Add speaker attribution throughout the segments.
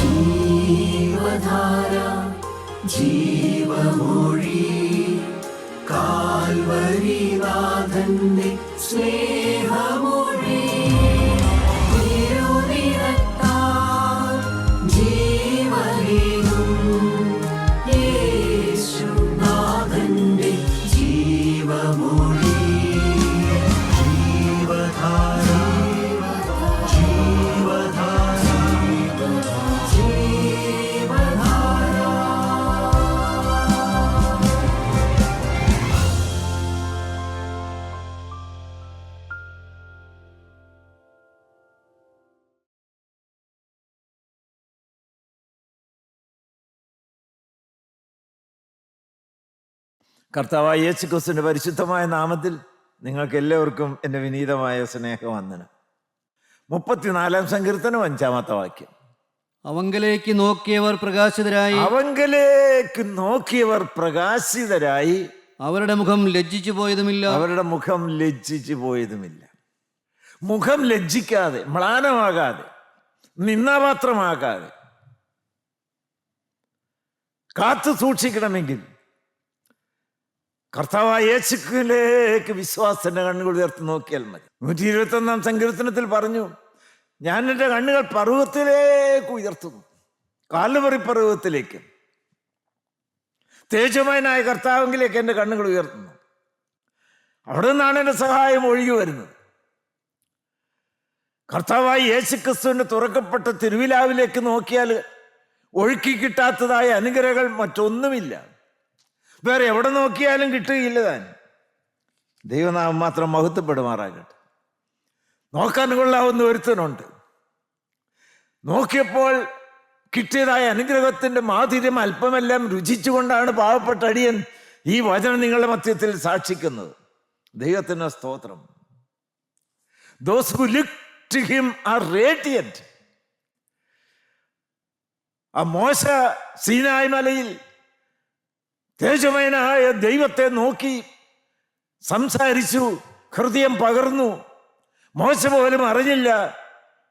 Speaker 1: ജീവധാര ജീവമൊഴി കാൽവരിനാഥന്റെ സ്നേഹമൊഴി തിരുനിറത്താൽ ജീവനേകും യേശുനാഥന്റെ ജീവമൊഴി ജീവധാര ജീവധാര ജീവധാര.
Speaker 2: കർത്താവായ യേശുക്രിസ്തുവിന്റെ പരിശുദ്ധമായ നാമത്തിൽ നിങ്ങൾക്ക് എല്ലാവർക്കും എൻ്റെ വിനീതമായ സ്നേഹവന്ദനം. 34-ാം സങ്കീർത്തനം 5-ാമത്തെ വാക്യം.
Speaker 3: അവങ്കലേക്ക് നോക്കിയവർ പ്രകാശിതരായി,
Speaker 2: അവങ്കലേക്ക് നോക്കിയവർ പ്രകാശിതരായി,
Speaker 3: അവരുടെ മുഖം ലജ്ജിച്ചു പോയതുമില്ല.
Speaker 2: അവരുടെ മുഖം ലജ്ജിച്ചു പോയതുമില്ല. മുഖം ലജ്ജിക്കാതെ, മ്ലാനമാകാതെ, നിന്ദാപാത്രമാകാതെ കാത്തു സൂക്ഷിക്കണമെങ്കിൽ കർത്താവായ യേശുവിലേക്ക് വിശ്വാസത്തിന്റെ കണ്ണുകൾ ഉയർത്തി നോക്കിയാൽ മതി. 121-ാം സങ്കീർത്തനത്തിൽ പറഞ്ഞു, ഞാൻ എൻ്റെ കണ്ണുകൾ പർവ്വതത്തിലേക്ക് ഉയർത്തുന്നു, കാൽവരി പർവ്വതത്തിലേക്ക്, തേജോമയനായ കർത്താവിലേക്ക് എൻ്റെ കണ്ണുകൾ ഉയർത്തുന്നു. അവിടെ നിന്നാണ് എൻ്റെ സഹായം ഒഴുകി വരുന്നത്. കർത്താവായ യേശുക്രിസ്തുവിന്റെ തുറക്കപ്പെട്ട തിരുവിലാവിലേക്ക് നോക്കിയാൽ ഒഴുക്കി കിട്ടാത്തതായ അനുഗ്രഹങ്ങൾ മറ്റൊന്നുമില്ല. വേറെ എവിടെ നോക്കിയാലും കിട്ടുകയില്ല താൻ. ദൈവനാമം മാത്രം മഹത്വപ്പെടുമാറാകട്ടെ. നോക്കാൻ കൊള്ളാവുന്ന ഒരുത്തനുണ്ട്. നോക്കിയപ്പോൾ കിട്ടിയതായ അനുഗ്രഹത്തിന്റെ മാധുര്യം അല്പമെല്ലാം രുചിച്ചുകൊണ്ടാണ് പാവപ്പെട്ട അടിയൻ ഈ വചനം നിങ്ങളുടെ മധ്യത്തിൽ സാക്ഷിക്കുന്നത്. ദൈവത്തിന് സ്തോത്രം. Those who look to him are radiant. ആ മോശ സീനായ് മലയിൽ തേജമയനായ ദൈവത്തെ നോക്കി സംസാരിച്ചു, ഹൃദയം പകർന്നു. മോശ പോലും അറിഞ്ഞില്ല.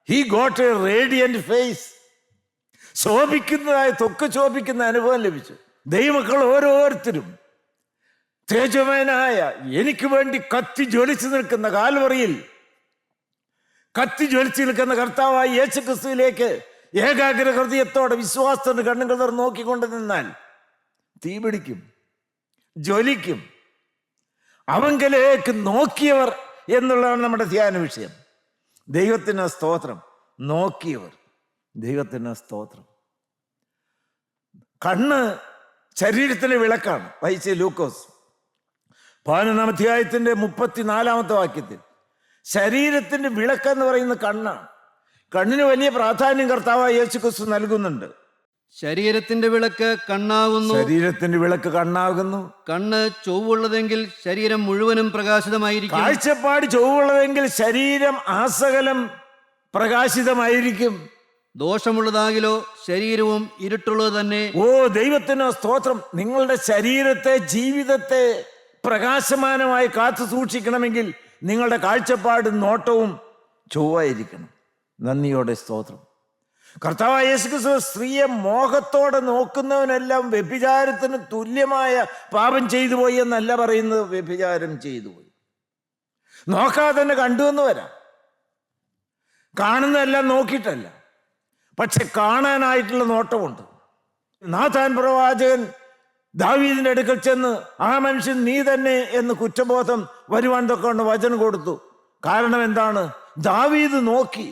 Speaker 2: He got a radiant face. ശോഭിക്കുന്നതായ തൊക്ക് ശോഭിക്കുന്ന അനുഭവം ലഭിച്ചു. ദൈവമക്കൾ ഓരോരുത്തരും തേജമയനായ എനിക്ക് വേണ്ടി കത്തി ജ്വലിച്ചു നിൽക്കുന്ന കാൽവറിയിൽ കത്തി ജ്വലിച്ചു നിൽക്കുന്ന കർത്താവായ യേശുക്രിസ്തുവിലേക്ക് ഏകാഗ്ര ഹൃദയത്തോടെ വിശ്വാസത്തിന്റെ കണ്ണുകൾ നോക്കിക്കൊണ്ട് നിന്നാൽ തീ പിടിക്കും, ജ്വലിക്കും. അവങ്കലേക്ക് നോക്കിയവർ എന്നുള്ളതാണ് നമ്മുടെ ധ്യാന വിഷയം. ദൈവത്തിന് സ്തോത്രം. നോക്കിയവർ. ദൈവത്തിന് സ്തോത്രം. കണ്ണ് ശരീരത്തിലെ വിളക്കാണ്. വായിച്ച ലൂക്കോസ് 11-ാം അധ്യായത്തിന്റെ 34-ാമത്തെ വാക്യത്തിൽ ശരീരത്തിന്റെ വിളക്കെന്ന് പറയുന്ന കണ്ണാണ്. കണ്ണിന് വലിയ പ്രാധാന്യം കർത്താവായ യേശുക്രിസ്തു നൽകുന്നുണ്ട്.
Speaker 3: ശരീരത്തിന്റെ വിളക്ക് കണ്ണാകുന്നു.
Speaker 2: ശരീരത്തിന്റെ വിളക്ക് കണ്ണാകുന്നു.
Speaker 3: കണ്ണ് ചൊവ്വുള്ളതെങ്കിൽ ശരീരം മുഴുവനും പ്രകാശിതമായിരിക്കും.
Speaker 2: കാഴ്ചപ്പാട് ചൊവ്വുള്ളതെങ്കിൽ ശരീരം ആസകലം പ്രകാശിതമായിരിക്കും.
Speaker 3: ദോഷമുള്ളതാകിലോ ശരീരവും ഇരുട്ടുള്ളത് തന്നെ.
Speaker 2: ഓ ദൈവത്തിന് സ്തോത്രം. നിങ്ങളുടെ ശരീരത്തെ, ജീവിതത്തെ പ്രകാശമാനമായി കാത്തു സൂക്ഷിക്കണമെങ്കിൽ നിങ്ങളുടെ കാഴ്ചപ്പാടും നോട്ടവും ചൊവ്വായിരിക്കണം. നന്ദിയോടെ സ്തോത്രം. കർത്താവായ യേശുക്രിസ്തു സ്ത്രീയെ മോഹത്തോടെ നോക്കുന്നവനെല്ലാം വ്യഭിചാരത്തിന് തുല്യമായ പാപം ചെയ്തു പോയി എന്നല്ല പറയുന്നത്. വ്യഭിചാരം ചെയ്തു പോയി. നോക്കാതെ തന്നെ കണ്ടു എന്ന് വരാം. കാണുന്നതെല്ലാം നോക്കിയിട്ടല്ല, പക്ഷെ കാണാനായിട്ടുള്ള നോട്ടമുണ്ട്. നാഥാൻ പ്രവാചകൻ ദാവീദിന്റെ അടുക്കൽ ചെന്ന് ആ മനുഷ്യൻ നീ തന്നെ എന്ന് കുറ്റബോധം വരുവാൻ തൊക്കെ വചനം കൊടുത്തു. കാരണം എന്താണ്? ദാവീദ് നോക്കി.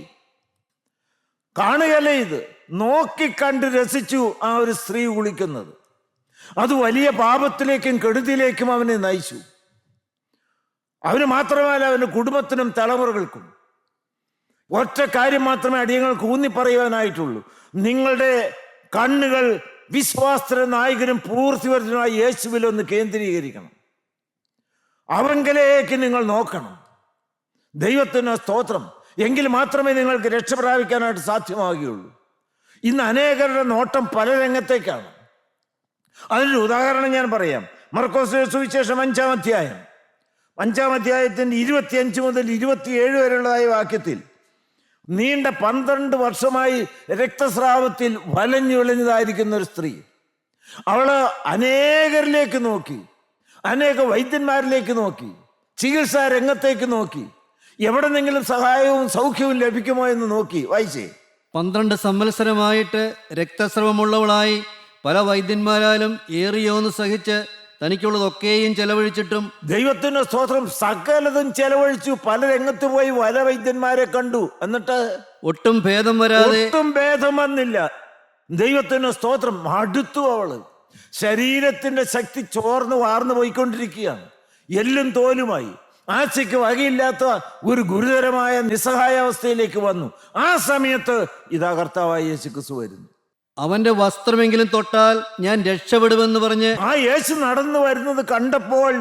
Speaker 2: കാണുകയല്ലേ ഇത്, നോക്കി കണ്ട് രസിച്ചു ആ ഒരു സ്ത്രീ കുളിക്കുന്നത്. അത് വലിയ പാപത്തിലേക്കും കെടുതിയിലേക്കും അവനെ നയിച്ചു. അവന് മാത്രമല്ല, അവൻ്റെ കുടുംബത്തിനും തലമുറകൾക്കും. ഒറ്റ കാര്യം മാത്രമേ അടിയങ്ങൾക്ക് ഊന്നിപ്പറയുവാനായിട്ടുള്ളൂ. നിങ്ങളുടെ കണ്ണുകൾ വിശ്വാസ നായകനും പൂർത്തിവർദ്ധനുമായ യേശുവിൽ ഒന്ന് കേന്ദ്രീകരിക്കണം. അവങ്കലേക്ക് നിങ്ങൾ നോക്കണം. ദൈവത്തിന് സ്തോത്രം. എങ്കിൽ മാത്രമേ നിങ്ങൾക്ക് രക്ഷ പ്രാപിക്കാനായിട്ട് സാധ്യമാകുകയുള്ളൂ. ഇന്ന് അനേകരുടെ നോട്ടം പല രംഗത്തേക്കാണ്. അതിനൊരു ഉദാഹരണം ഞാൻ പറയാം. മർക്കോസ് സുവിശേഷം 5-ാം അധ്യായം 5-ാം അധ്യായത്തിൻ്റെ 25 മുതൽ 27 വരെയുള്ളതായ വാക്യത്തിൽ നീണ്ട 12 വർഷമായി രക്തസ്രാവത്തിൽ വലഞ്ഞുവിളഞ്ഞതായിരിക്കുന്ന ഒരു സ്ത്രീ. അവള് അനേകരിലേക്ക് നോക്കി, അനേക വൈദ്യന്മാരിലേക്ക് നോക്കി, ചികിത്സാ രംഗത്തേക്ക് നോക്കി, എവിടെന്നെങ്കിലും സഹായവും സൗഖ്യവും ലഭിക്കുമോ എന്ന് നോക്കി. വായിച്ചേ.
Speaker 3: 12 സംവത്സരമായിട്ട് രക്തസ്രവമുള്ളവളായി പല വൈദ്യന്മാരാലും ഏറിയോന്ന് സഹിച്ച് തനിക്കുള്ളതൊക്കെയും ചെലവഴിച്ചിട്ടും
Speaker 2: ദൈവത്തിന്റെ സ്തോത്രം, സകലതും ചെലവഴിച്ചു. പല രംഗത്ത് പോയി പല വൈദ്യന്മാരെ കണ്ടു. എന്നിട്ട്
Speaker 3: ഒട്ടും ഭേദം വരാതെ
Speaker 2: ഒട്ടും ഭേദം വന്നില്ല. ദൈവത്തിന്റെ സ്തോത്രം, അടുത്തു. അവള് ശരീരത്തിന്റെ ശക്തി ചോർന്ന് വാർന്നു പോയിക്കൊണ്ടിരിക്കുകയാണ്. എല്ലും തോലുമായി ആശയ്ക്ക് വകയില്ലാത്ത ഒരു ഗുരുതരമായ നിസ്സഹായാവസ്ഥയിലേക്ക് വന്നു. ആ സമയത്ത് ഇതാ കർത്താവായ യേശു ക്രിസ്തു വരുന്നു.
Speaker 3: അവന്റെ വസ്ത്രമെങ്കിലും തൊട്ടാൽ ഞാൻ രക്ഷപ്പെടുമെന്ന് പറഞ്ഞ്
Speaker 2: ആ യേശു നടന്നു വരുന്നത് കണ്ടപ്പോൾ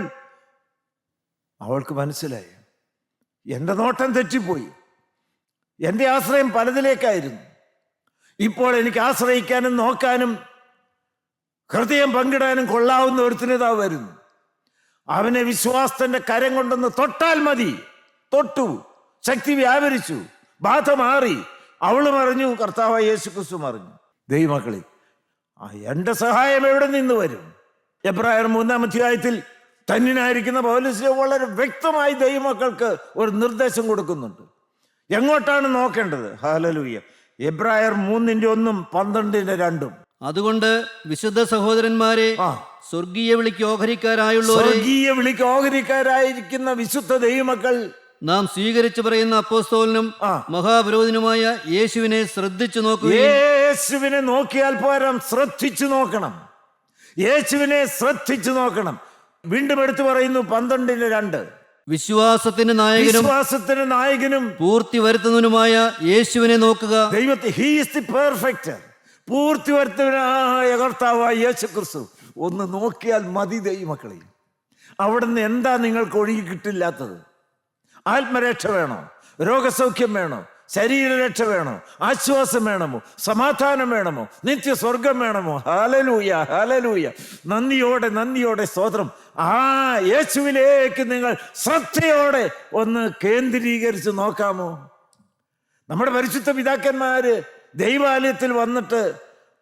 Speaker 2: അവൾക്ക് മനസ്സിലായി, എന്റെ നോട്ടം തെറ്റിപ്പോയി, എന്റെ ആശ്രയം പലതിലേക്കായിരുന്നു. ഇപ്പോൾ എനിക്ക് ആശ്രയിക്കാനും നോക്കാനും ഹൃദയം പങ്കിടാനും കൊള്ളാവുന്ന ഒരുത്തിനിതാ വരുന്നു. അവനെ വിശ്വാസത്തിന്റെ കരം കൊണ്ടൊന്ന് തൊട്ടാൽ മതി. തൊട്ടു, ശക്തി വ്യാപരിച്ചു, ബാധ മാറി. അവള് മറിഞ്ഞു, കർത്താവായ യേശു ക്രിസ്തു മറിഞ്ഞു. ദൈവമക്കളെ, എന്റെ സഹായം എവിടെ നിന്ന് വരും? എബ്രായർ 3-ാം അധ്യായത്തിൽ തന്നിനായിരിക്കുന്ന പൗലോസ് വളരെ വ്യക്തമായി ദൈവമക്കൾക്ക് ഒരു നിർദ്ദേശം കൊടുക്കുന്നുണ്ട്. എങ്ങോട്ടാണ് നോക്കേണ്ടത്? ഹല്ലേലൂയ. എബ്രായർ 3:1, 12:2.
Speaker 3: അതുകൊണ്ട് വിശുദ്ധ സഹോദരന്മാരെ, സ്വർഗീയ വിളിക്ക് ഓഹരിക്കാരായുള്ളവരെ,
Speaker 2: സ്വർഗീയ വിളിക്ക് ഓഹരിക്കാരായിരിക്കുന്ന വിശുദ്ധ ദൈവമക്കൾ,
Speaker 3: നാം സ്വീകരിച്ചു പറയുന്ന അപ്പോസ്തലനും മഹാപുരോഹിതനുമായ യേശുവിനെ ശ്രദ്ധിച്ചു നോക്കുകയും,
Speaker 2: യേശുവിനെ നോക്കിയാൽ പോരാ, ശ്രദ്ധിച്ചു നോക്കണം. യേശുവിനെ ശ്രദ്ധിച്ചു നോക്കണം. വീണ്ടും എടുത്തു പറയുന്നു 12:2,
Speaker 3: വിശ്വാസത്തിന്റെ നായകനും പൂർത്തി വരുത്തുന്നതിനുമായ യേശുവിനെ നോക്കുക.
Speaker 2: ദൈവത്തെ, ഹി ഈസ് ദി പെർഫെക്റ്റ്, പൂർത്തി വരുത്തുന്നവനായ കർത്താവായ യേശു ക്രിസ്തു ഒന്ന് നോക്കിയാൽ മതി. ദൈവമക്കളെ, അവിടുന്ന് എന്താ നിങ്ങൾക്ക് ഒഴുകി കിട്ടില്ലാത്തത്? ആത്മരക്ഷ വേണോ? രോഗസൗഖ്യം വേണോ? ശരീരരക്ഷ വേണോ? ആശ്വാസം വേണമോ? സമാധാനം വേണമോ? നിത്യസ്വർഗം വേണമോ? Hallelujah, hallelujah. നന്ദിയോടെ സ്തോത്രം. ആ യേശുവിലേക്ക് നിങ്ങൾ ശ്രദ്ധയോടെ ഒന്ന് കേന്ദ്രീകരിച്ച് നോക്കാമോ? നമ്മുടെ പരിശുദ്ധ പിതാക്കന്മാര് ദൈവാലയത്തിൽ വന്നിട്ട്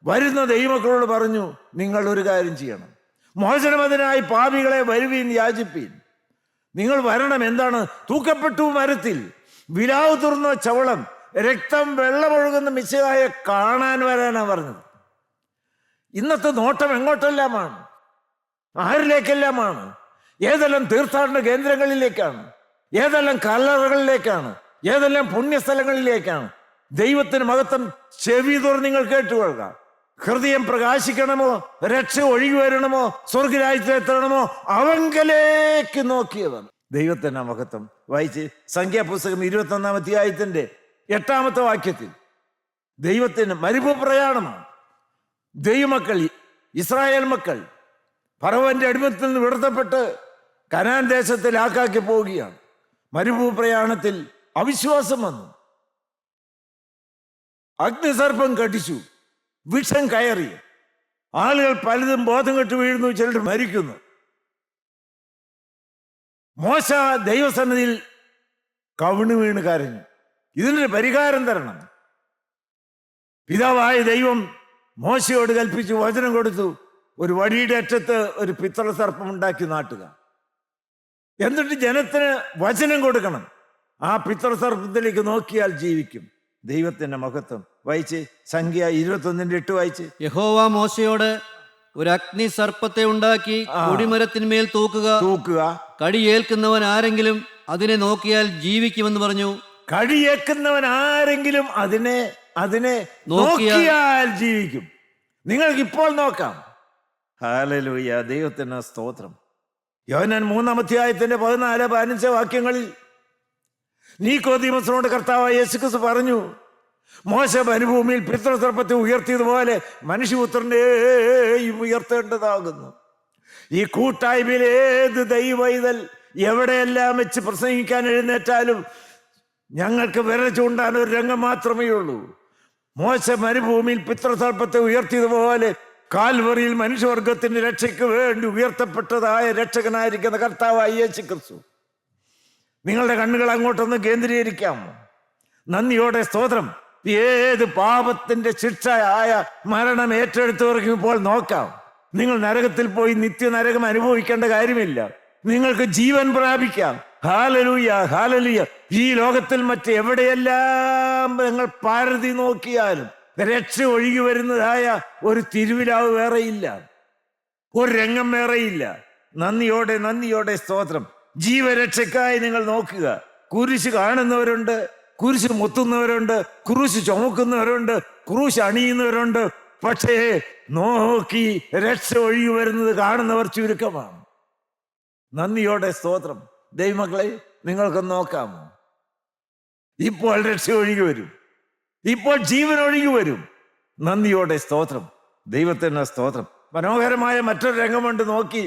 Speaker 2: വരുന്ന ദൈവമക്കളോട് പറഞ്ഞു, നിങ്ങൾ ഒരു കാര്യം ചെയ്യണം, മോചനമതിനായി പാപികളെ വരുവീൻ, യാചിപ്പീൻ. നിങ്ങൾ വരണം. എന്താണ്? തൂക്കപ്പെട്ടു മരത്തിൽ, വിലാവ് തുറന്ന ചവളം, രക്തം വെള്ളമൊഴുകുന്ന മിശിഹായെ കാണാൻ വരാനാ പറഞ്ഞത്. ഇന്നത്തെ നോട്ടം എങ്ങോട്ടെല്ലാമാണ്? ആരിലേക്കെല്ലാമാണ്? ഏതെല്ലാം തീർത്ഥാടന കേന്ദ്രങ്ങളിലേക്കാണ്? ഏതെല്ലാം കല്ലറകളിലേക്കാണ്? ഏതെല്ലാം പുണ്യസ്ഥലങ്ങളിലേക്കാണ്? ദൈവത്തിന് മഹത്വം. ചെവി തുറന്ന് നിങ്ങൾ കേട്ടുകൊള്ളുക. ഹൃദയം പ്രകാശിക്കണമോ, രക്ഷ ഒഴുകി വരണമോ, സ്വർഗരാജ്യത്തിലെത്തണമോ, അവങ്കലേക്ക് നോക്കിയവൻ. ദൈവത്തിന്റെ മഹത്വം. വായിച്ച് സംഖ്യാപുസ്തകം 21-ാം അധ്യായത്തിന്റെ 8-ാമത്തെ വാക്യത്തിൽ ദൈവത്തിന് മരുഭൂപ്രയാണമാണ്. ദൈവമക്കൾ, ഇസ്രായേൽ മക്കൾ ഫറവോന്റെ അടിമത്തിൽ നിന്ന് വിടർത്തപ്പെട്ട് കനാൻ ദേശത്തിൽ ആക്കാക്കി പോവുകയാണ്. മരുഭൂപ്രയാണത്തിൽ അവിശ്വാസം വന്നു, അഗ്നിസർപ്പം കടിച്ചു, വിഷം കയറി, ആളുകൾ പലതും ബോധം കെട്ട് വീഴുന്നു, ചിലർ മരിക്കുന്നു. മോശ ദൈവസന്നിധിയിൽ കവിണ് വീണ് കരഞ്ഞു, ഇതിനൊരു പരിഹാരം തരണം. പിതാവായ ദൈവം മോശയോട് കൽപ്പിച്ചു, വചനം കൊടുത്തു, ഒരു വടിയുടെ അറ്റത്ത് ഒരു പിത്തള സർപ്പം ഉണ്ടാക്കി നാട്ടുക. എന്നിട്ട് ജനത്തിന് വചനം കൊടുക്കണം. ആ പിത്തള സർപ്പത്തിലേക്ക് നോക്കിയാൽ ജീവിക്കും. ദൈവത്തിന്റെ മഹത്വം. വായിച്ച് സംഖ്യ 21:8 വായിച്ച്.
Speaker 3: യഹോവ മോശയോട്, ഒരു അഗ്നി സർപ്പത്തെ ഉണ്ടാക്കി കൊടിമരത്തിന്മേൽ തൂക്കുക, കടിയേൽക്കുന്നവൻ ആരെങ്കിലും അതിനെ നോക്കിയാൽ ജീവിക്കുമെന്ന് പറഞ്ഞു.
Speaker 2: കടിയേൽക്കുന്നവൻ ആരെങ്കിലും അതിനെ നോക്കിയാൽ ജീവിക്കും. നിങ്ങൾക്ക് ഇപ്പോൾ നോക്കാം. ഹല്ലേലൂയ, ദൈവത്തിന് സ്തോത്രം. യോഹന്നാൻ 3-ാം അധ്യായത്തിന്റെ 14-15 വാക്യങ്ങളിൽ നിക്കോദീമോസിനോട് കർത്താവായ യേശുക്രിസ്തു പറഞ്ഞു, മോശ മരുഭൂമിയിൽ പിതൃസർപ്പത്തെ ഉയർത്തിയതുപോലെ മനുഷ്യപുത്രനെയും ഉയർത്തേണ്ടതാകുന്നു. ഈ കൂട്ടായ്മയിൽ ഏത് ദൈവൈതൽ എവിടെയെല്ലാം വെച്ച് പ്രസംഗിക്കാൻ എഴുന്നേറ്റാലും ഞങ്ങൾക്ക് വിരൽ ചൂണ്ടാൻ ഒരു രംഗം മാത്രമേ ഉള്ളൂ. മോശ മരുഭൂമിയിൽ പിതൃസർപ്പത്തെ ഉയർത്തിയതുപോലെ കാൽവറിയിൽ മനുഷ്യവർഗത്തിന്റെ രക്ഷയ്ക്ക് വേണ്ടി ഉയർത്തപ്പെട്ടതായ രക്ഷകനായിരിക്കുന്ന കർത്താവായ യേശുക്രിസ്തു. നിങ്ങളുടെ കണ്ണുകൾ അങ്ങോട്ടൊന്ന് കേന്ദ്രീകരിക്കാമോ? നന്ദിയോടെ സ്തോത്രം. ഏത് പാപത്തിന്റെ ശിക്ഷയായ മരണം ഏറ്റെടുത്തവർക്ക് ഇപ്പോൾ നോക്കാം. നിങ്ങൾ നരകത്തിൽ പോയി നിത്യനരകം അനുഭവിക്കേണ്ട കാര്യമില്ല. നിങ്ങൾക്ക് ജീവൻ പ്രാപിക്കാം. Hallelujah, hallelujah. ഈ ലോകത്തിൽ മറ്റെവിടെയെല്ലാം നിങ്ങൾ പാരതി നോക്കിയാലും രക്ഷ ഒഴുകി വരുന്നതായ ഒരു തിരുവിലാവ് വേറെയില്ല, ഒരു രംഗം വേറെയില്ല. നന്ദിയോടെ നന്ദിയോടെ സ്തോത്രം. ജീവരക്ഷയ്ക്കായി നിങ്ങൾ നോക്കുക. കുരിശ് കാണുന്നവരുണ്ട്, കുരിശ് മുത്തുന്നവരുണ്ട്, കുരിശ് ചുമക്കുന്നവരുണ്ട്, കുരിശ് അണിയുന്നവരുണ്ട്. പക്ഷേ നോക്കി രക്ഷ ഒഴുകി വരുന്നത് കാണുന്നവർ ചുരുക്കമാണ്. നന്ദിയോടെ സ്തോത്രം. ദൈവമക്കളെ, നിങ്ങൾക്ക് നോക്കാമോ? ഇപ്പോൾ രക്ഷ ഒഴുകി വരും, ഇപ്പോൾ ജീവൻ ഒഴുകി വരും. നന്ദിയോടെ സ്തോത്രം. ദൈവത്തിന് സ്തോത്രം. മനോഹരമായ മറ്റൊരു രംഗമുണ്ട്. നോക്കി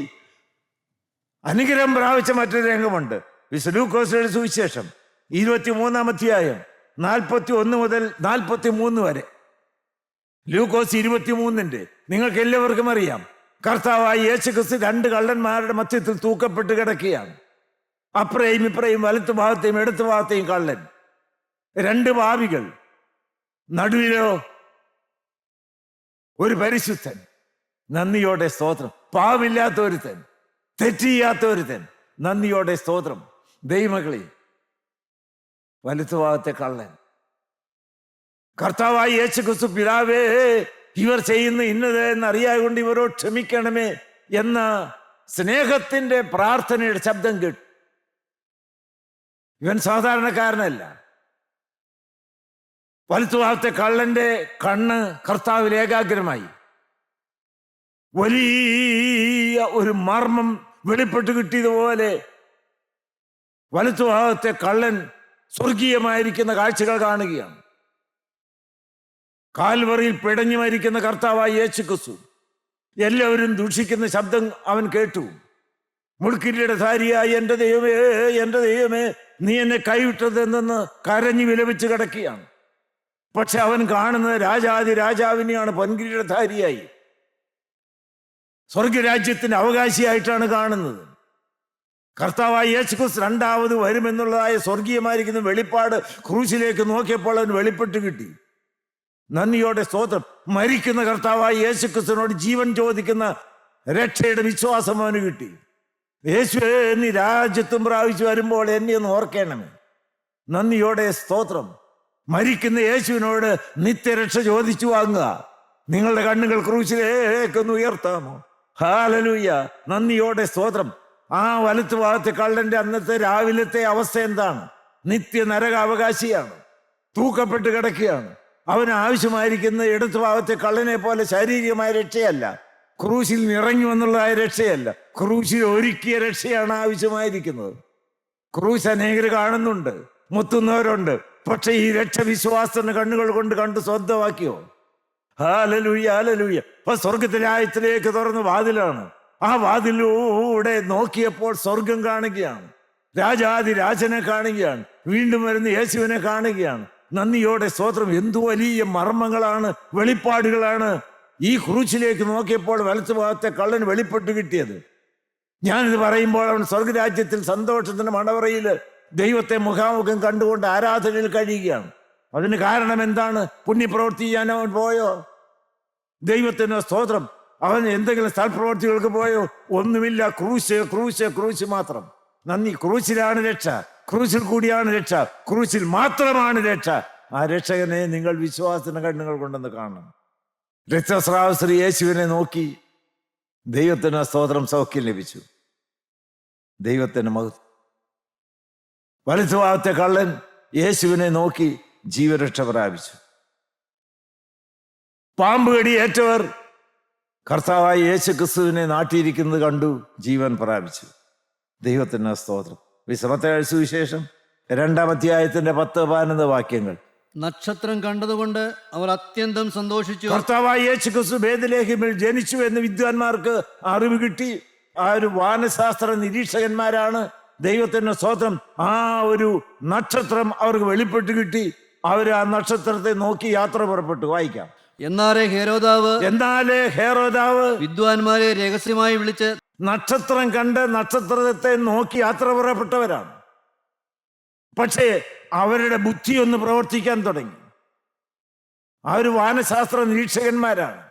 Speaker 2: അനുഗ്രഹം പ്രാപിച്ച മറ്റൊരു രംഗമുണ്ട്. വിശുദ്ധ ലൂക്കോസിന്റെ സുവിശേഷം 23-ാം അധ്യായം 41 മുതൽ 43 വരെ. ലൂക്കോസ് 23-ന്റെ നിങ്ങൾക്ക് എല്ലാവർക്കും അറിയാം. കർത്താവായ യേശുക്രിസ്തു 2 കള്ളന്മാരുടെ മധ്യത്തിൽ തൂക്കപ്പെട്ട് കിടക്കുകയാണ്. അപ്രയും ഇപ്രയും വലത്തു ഭാഗത്തെയും ഇടത്തു ഭാഗത്തെയും കള്ളൻ, 2 പാപികൾ. നടുവിലോ ഒരു പരിശുദ്ധൻ. നന്ദിയോടെ സ്തോത്രം. പാവില്ലാത്ത ഒരുത്തൻ, തെറ്റിയാത്ത ഒരുത്തൻ. നന്ദിയോടെ സ്തോത്രം. ദൈവമക്കളെ, വലത്തു ഭാഗത്തെ കള്ളൻ. കർത്താവായി യേശുക്രിസ്തു, പിതാവേ, ഇവർ ചെയ്യുന്ന ഇന്നത് എന്നറിയാകൊണ്ട് ഇവരോട് ക്ഷമിക്കണമേ എന്ന സ്നേഹത്തിന്റെ പ്രാർത്ഥനയുടെ ശബ്ദം കേട്ടു. ഇവൻ സാധാരണക്കാരനല്ല. വലത്തുഭാഗത്തെ കള്ളന്റെ കണ്ണ് കർത്താവിൽ ഏകാഗ്രമായി. വലിയ ഒരു മർമ്മം വെളിപ്പെട്ട് കിട്ടിയതുപോലെ വലത്തുഭാഗത്തെ കള്ളൻ സ്വർഗീയമായിരിക്കുന്ന കാഴ്ചകൾ കാണുകയാണ്. കാൽവറിയിൽ പിടഞ്ഞു മരിക്കുന്ന കർത്താവായ യേശുക്രിസ്തു എല്ലാവരും ദൂഷിക്കുന്ന ശബ്ദം അവൻ കേട്ടു. മുൾക്കിരീട ധാരിയായി, എൻ്റെ ദൈവമേ, എൻ്റെ ദൈവമേ, നീ എന്നെ കൈവിട്ടത് എന്തെന്ന് കരഞ്ഞു വിലപിച്ച് കിടക്കുകയാണ്. പക്ഷെ അവൻ കാണുന്നത് രാജാതി രാജാവിനെയാണ്. പൊൻകിരീടധാരിയായി സ്വർഗരാജ്യത്തിന്റെ അവകാശിയായിട്ടാണ് കാണുന്നത്. കർത്താവായ യേശുക്രിസ്തു രണ്ടാമത് വരുമെന്നുള്ളതായ സ്വർഗീയമായിരിക്കുന്ന വെളിപ്പാട് ക്രൂശിലേക്ക് നോക്കിയപ്പോൾ അവൻ വെളിപ്പെട്ട് കിട്ടി. നന്ദിയോടെ സ്തോത്രം. മരിക്കുന്ന കർത്താവായ യേശുക്രിസ്തുവിനോട് ജീവൻ ചോദിക്കുന്ന രക്ഷയുടെ വിശ്വാസം അവന് കിട്ടി. യേശുവേ, നീ രാജ്യത്തും പ്രാപിച്ചു വരുമ്പോൾ എന്നെ ഒന്ന് ഓർക്കണമേ. നന്ദിയോടെ സ്തോത്രം. മരിക്കുന്ന യേശുവിനോട് നിത്യരക്ഷ ചോദിച്ചു വാങ്ങുക. നിങ്ങളുടെ കണ്ണുകൾ ക്രൂശിലേക്കൊന്ന് ഉയർത്താമോ? ഹല്ലേലൂയ. നന്ദിയോടെ സ്തോത്രം. ആ വലത്തു ഭാഗത്തെ കള്ളന്റെ അന്നത്തെ രാവിലത്തെ അവസ്ഥ എന്താണ്? നിത്യ നരകാവകാശിയാണ്, തൂക്കപ്പെട്ട് കിടക്കുകയാണ്. അവന് ആവശ്യമായിരിക്കുന്ന ഇടത്തു ഭാഗത്തെ കള്ളനെ പോലെ ശാരീരികമായ രക്ഷയല്ല, ക്രൂശിൽ ഇറങ്ങി വന്നുള്ളതായ രക്ഷയല്ല, ക്രൂശിൽ ഒരുക്കിയ രക്ഷയാണ് ആവശ്യമായിരിക്കുന്നത്. ക്രൂശ് അനേകർ കാണുന്നുണ്ട്, മുത്തുന്നവരുണ്ട്. പക്ഷെ ഈ രക്ഷ വിശ്വാസത്തിന് കണ്ണുകൾ കൊണ്ട് കണ്ട് സ്വന്തമാക്കിയോ? Hallelujah, hallelujah. അപ്പൊ സ്വർഗത്തിലായത്തിലേക്ക് തുറന്ന വാതിലാണ്. ആ വാതിലൂടെ നോക്കിയപ്പോൾ സ്വർഗം കാണുകയാണ്, രാജാതി രാജനെ കാണുകയാണ്, വീണ്ടും വരുന്ന യേശുവിനെ കാണുകയാണ്. നന്ദിയോടെ സ്തോത്രം. എന്തു വലിയ മർമ്മങ്ങളാണ്, വെളിപ്പാടുകളാണ് ഈ ക്രൂശിലേക്ക് നോക്കിയപ്പോൾ വലത്തു ഭാഗത്തെ കള്ളന് വെളിപ്പെട്ട് കിട്ടിയത്. ഞാനിത് പറയുമ്പോൾ അവൻ സ്വർഗരാജ്യത്തിൽ സന്തോഷത്തിന്റെ മണവറയിൽ ദൈവത്തെ മുഖാമുഖം കണ്ടുകൊണ്ട് ആരാധനയിൽ കഴിയുകയാണ്. അതിന് കാരണം എന്താണ്? പുണ്യപ്രവൃത്തി ചെയ്യാൻ അവൻ പോയോ? ദൈവത്തിന് സ്തോത്രം. അവൻ എന്തെങ്കിലും സൽപ്രവൃത്തികൾക്ക് പോയോ? ഒന്നുമില്ല. ക്രൂശ്, ക്രൂശ്, ക്രൂശ് മാത്രം. നന്ദി. ക്രൂശിലാണ് രക്ഷ, ക്രൂശിൽ കൂടിയാണ് രക്ഷ, ക്രൂശിൽ മാത്രമാണ് രക്ഷ. ആ രക്ഷകനെ നിങ്ങൾ വിശ്വാസത്തിന്റെ കണ്ണുകൾ കൊണ്ടെന്ന് കാണണം. രക്തസ്രാവ സ്ത്രീ യേശുവിനെ നോക്കി. ദൈവത്തിന് സ്തോത്രം. സൗഖ്യം ലഭിച്ചു. ദൈവത്തിന് മഹത്വം. വലത്തുഭാഗത്തെ കള്ളൻ യേശുവിനെ നോക്കി ജീവരക്ഷ പ്രാപിച്ചു. പാമ്പ് കടിയേറ്റവർ കർത്താവായ യേശു ക്രിസ്തുവിനെ നാട്ടിയിരിക്കുന്നത് കണ്ടു, ജീവൻ പ്രാപിച്ചു. ദൈവത്തിന് സ്തോത്രം. വിശ്രമത്തെ സുവിശേഷം 2-ാം അധ്യായത്തിന്റെ 10-15 വാക്യങ്ങൾ.
Speaker 3: നക്ഷത്രം കണ്ടതുകൊണ്ട് അവർ അത്യന്തം സന്തോഷിച്ചു.
Speaker 2: കർത്താവായ യേശു ക്രിസ്തു ബേത്ലഹേമിൽ ജനിച്ചു എന്ന് വിദ്വാൻമാർക്ക് അറിവ് കിട്ടി. ആ ഒരു വാനശാസ്ത്ര നിരീക്ഷകന്മാരാണ്. ദൈവത്തിന്റെ സ്തോത്രം. ആ ഒരു നക്ഷത്രം അവർക്ക് വെളിപ്പെട്ട് കിട്ടി. അവർ ആ നക്ഷത്രത്തെ നോക്കി യാത്ര പുറപ്പെട്ടു. വായിക്കാം.
Speaker 3: എന്നാലേ ഹേരോദാവ് വിദ്വാൻമാരെ രഹസ്യമായി വിളിച്ച്
Speaker 2: നക്ഷത്രം കണ്ട് നക്ഷത്രത്തെ നോക്കി യാത്ര പുറപ്പെട്ടവരാണ്. പക്ഷേ അവരുടെ ബുദ്ധി ഒന്ന് പ്രവർത്തിക്കാൻ തുടങ്ങി. അവർ വാനശാസ്ത്ര നിരീക്ഷകന്മാരാണ്.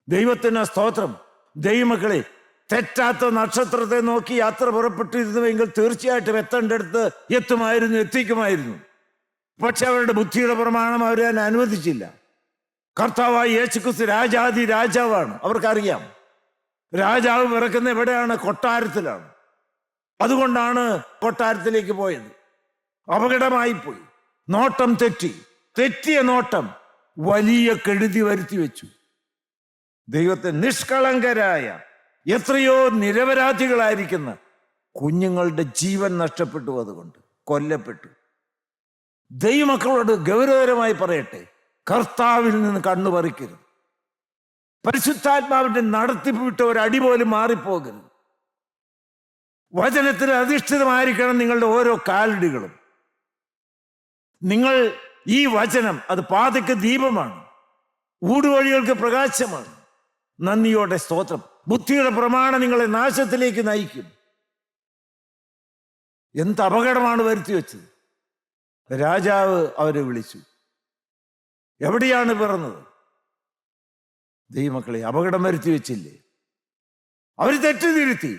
Speaker 2: ദൈവത്തിന് സ്തോത്രം. ദൈവമക്കളെ, തെറ്റാത്ത നക്ഷത്രത്തെ നോക്കി യാത്ര പുറപ്പെട്ടിരുന്നുവെങ്കിൽ തീർച്ചയായിട്ടും എത്തേണ്ടടുത്ത് എത്തുമായിരുന്നു, പക്ഷെ അവരുടെ ബുദ്ധിയുടെ പ്രമാണം അവരെ അനുവദിച്ചില്ല. കർത്താവായ യേശുക്രിസ്തു രാജാതി രാജാവാണ്. അവർക്കറിയാം രാജാവ് പിറക്കുന്ന എവിടെയാണ്? കൊട്ടാരത്തിലാണ്. അതുകൊണ്ടാണ് കൊട്ടാരത്തിലേക്ക് പോയത്. അപകടമായിപ്പോയി. നോട്ടം തെറ്റിയ നോട്ടം വലിയ കെടുതി വരുത്തി വെച്ചു. ദൈവത്തെ നിഷ്കളങ്കരായ എത്രയോ നിരപരാധികളായിരിക്കുന്ന കുഞ്ഞുങ്ങളുടെ ജീവൻ നഷ്ടപ്പെട്ടു, അതുകൊണ്ട് കൊല്ലപ്പെട്ടു. ദൈവമക്കളോട് ഗൗരവകരമായി പറയട്ടെ, കർത്താവിൽ നിന്ന് കണ്ണു പറിക്കരുത്. പരിശുദ്ധാത്മാവിന്റെ നടത്തിപ്പ് വിട്ട ഒരു അടി പോലും മാറിപ്പോകരുത്. വചനത്തിൽ അധിഷ്ഠിതമായിരിക്കണം നിങ്ങളുടെ ഓരോ കാലടികളും. നിങ്ങൾ ഈ വചനം അത് പാതയ്ക്ക് ദീപമാണ്, ഊടുവഴികൾക്ക് പ്രകാശമാണ്. നന്ദിയോടെ സ്തോത്രം. ബുദ്ധിയുടെ പ്രമാണം നിങ്ങളെ നാശത്തിലേക്ക് നയിക്കും. എന്ത് അപകടമാണ് വരുത്തി വെച്ചത്. രാജാവ് അവരെ വിളിച്ചു. എവിടെയാണ് പിറന്നത്? ദൈവമക്കളെ, അപകടം വരുത്തി വെച്ചില്ലേ? അവർ തെറ്റിതിരുത്തി.